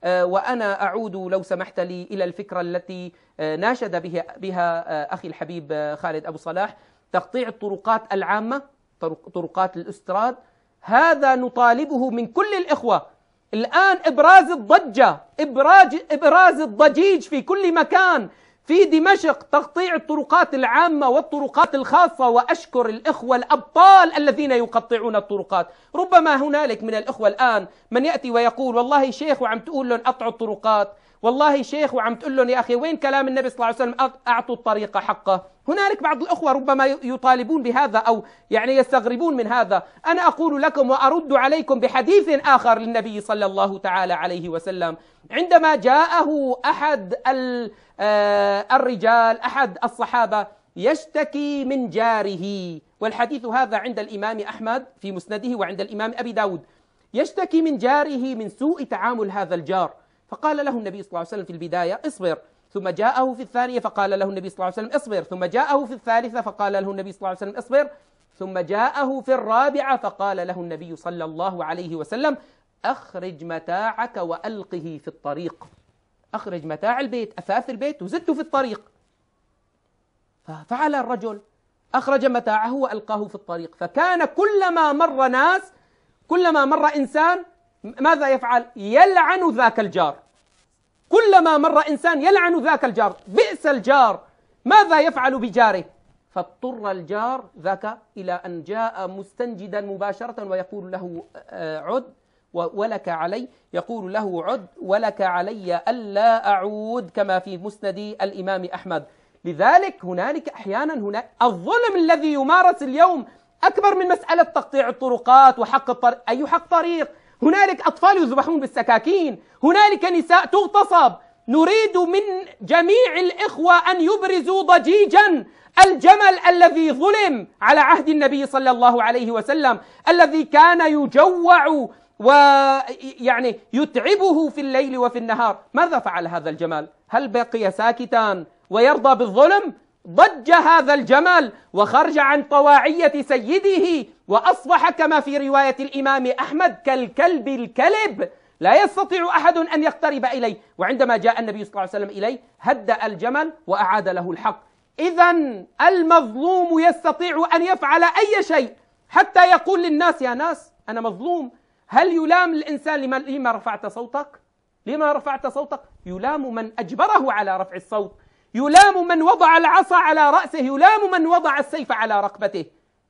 وأنا أعود لو سمحت لي إلى الفكرة التي ناشد بها أخي الحبيب خالد أبو صلاح، تقطيع الطرقات العامة، طرقات الأستراد. هذا نطالبه من كل الإخوة الآن. إبراز الضجة، إبراز الضجيج في كل مكان في دمشق، تقطيع الطرقات العامة والطرقات الخاصة. وأشكر الإخوة الأبطال الذين يقطعون الطرقات. ربما هنالك من الإخوة الآن من يأتي ويقول والله شيخ وعم تقول لهم أقطعوا الطرقات، والله شيخ وعم تقول لهم يا أخي وين كلام النبي صلى الله عليه وسلم أعطوا الطريق حقه. هنالك بعض الأخوة ربما يطالبون بهذا أو يعني يستغربون من هذا. أنا أقول لكم وأرد عليكم بحديث آخر للنبي صلى الله تعالى عليه وسلم، عندما جاءه أحد الرجال، أحد الصحابة، يشتكي من جاره، والحديث هذا عند الإمام أحمد في مسنده وعند الإمام أبي داود، يشتكي من جاره من سوء تعامل هذا الجار. فقال له النبي صلى الله عليه وسلم في البداية اصبر، ثم جاءه في الثانية فقال له النبي صلى الله عليه وسلم اصبر، ثم جاءه في الثالثة فقال له النبي صلى الله عليه وسلم اصبر، ثم جاءه في الرابعة فقال له النبي صلى الله عليه وسلم أخرج متاعك وألقه في الطريق. أخرج متاع البيت، أثاث البيت، وزدته في الطريق. ففعل الرجل، أخرج متاعه وألقاه في الطريق. فكان كلما مر ناس، كلما مر إنسان، ماذا يفعل؟ يلعن ذاك الجار. كلما مر إنسان يلعن ذاك الجار، بئس الجار، ماذا يفعل بجاره؟ فاضطر الجار ذاك إلى أن جاء مستنجدا مباشرة ويقول له عد ولك علي، يقول له عد ولك علي ألا أعود، كما في مسند الإمام أحمد. لذلك هنالك أحيانا هناك الظلم الذي يمارس اليوم أكبر من مسألة تقطيع الطرقات وحق الطريق. أي حق طريق؟ هنالك أطفال يذبحون بالسكاكين، هنالك نساء تغتصب. نريد من جميع الإخوة أن يبرزوا ضجيجا الجمل الذي ظلم على عهد النبي صلى الله عليه وسلم، الذي كان يجوع ويعني يتعبه في الليل وفي النهار. ماذا فعل هذا الجمل؟ هل بقي ساكتا ويرضى بالظلم؟ ضج هذا الجمل وخرج عن طواعية سيده وأصبح كما في رواية الإمام أحمد كالكلب الكلب، لا يستطيع أحد أن يقترب إليه. وعندما جاء النبي صلى الله عليه وسلم إليه هدأ الجمل وأعاد له الحق. إذن المظلوم يستطيع أن يفعل أي شيء حتى يقول للناس يا ناس أنا مظلوم. هل يلام الإنسان لما رفعت صوتك؟ لما رفعت صوتك؟ يلام من أجبره على رفع الصوت، يلام من وضع العصا على رأسه، يلام من وضع السيف على رقبته.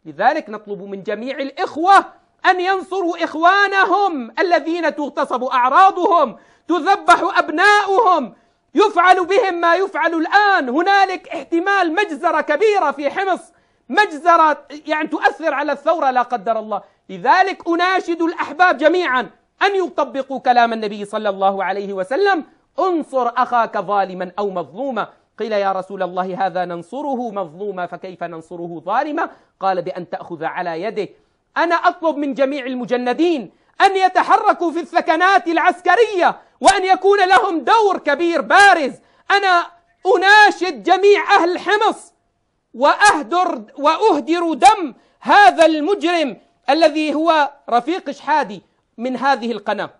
لذلك نطلب من جميع الإخوة أن ينصروا إخوانهم الذين تغتصب أعراضهم، تذبح أبناؤهم، يفعل بهم ما يفعل الآن. هنالك احتمال مجزرة كبيرة في حمص، مجزرة يعني تؤثر على الثورة لا قدر الله. لذلك أناشد الأحباب جميعا أن يطبقوا كلام النبي صلى الله عليه وسلم: انصر أخاك ظالما أو مظلوما. قيل يا رسول الله هذا ننصره مظلوما فكيف ننصره ظالما؟ قال بأن تأخذ على يده. أنا أطلب من جميع المجندين أن يتحركوا في الثكنات العسكرية وأن يكون لهم دور كبير بارز. أنا أناشد جميع أهل حمص وأهدر دم هذا المجرم الذي هو رفيق شحادي من هذه القناة.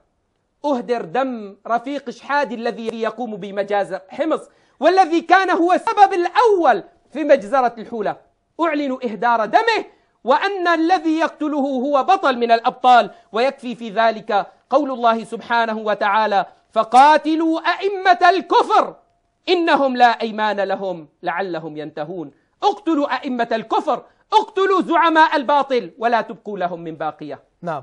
أهدر دم رفيق شحادي الذي يقوم بمجازر حمص والذي كان هو السبب الأول في مجزرة الحولة. أعلن إهدار دمه وأن الذي يقتله هو بطل من الأبطال. ويكفي في ذلك قول الله سبحانه وتعالى: فقاتلوا أئمة الكفر إنهم لا أيمان لهم لعلهم ينتهون. اقتلوا أئمة الكفر، اقتلوا زعماء الباطل ولا تبقوا لهم من باقية. نعم.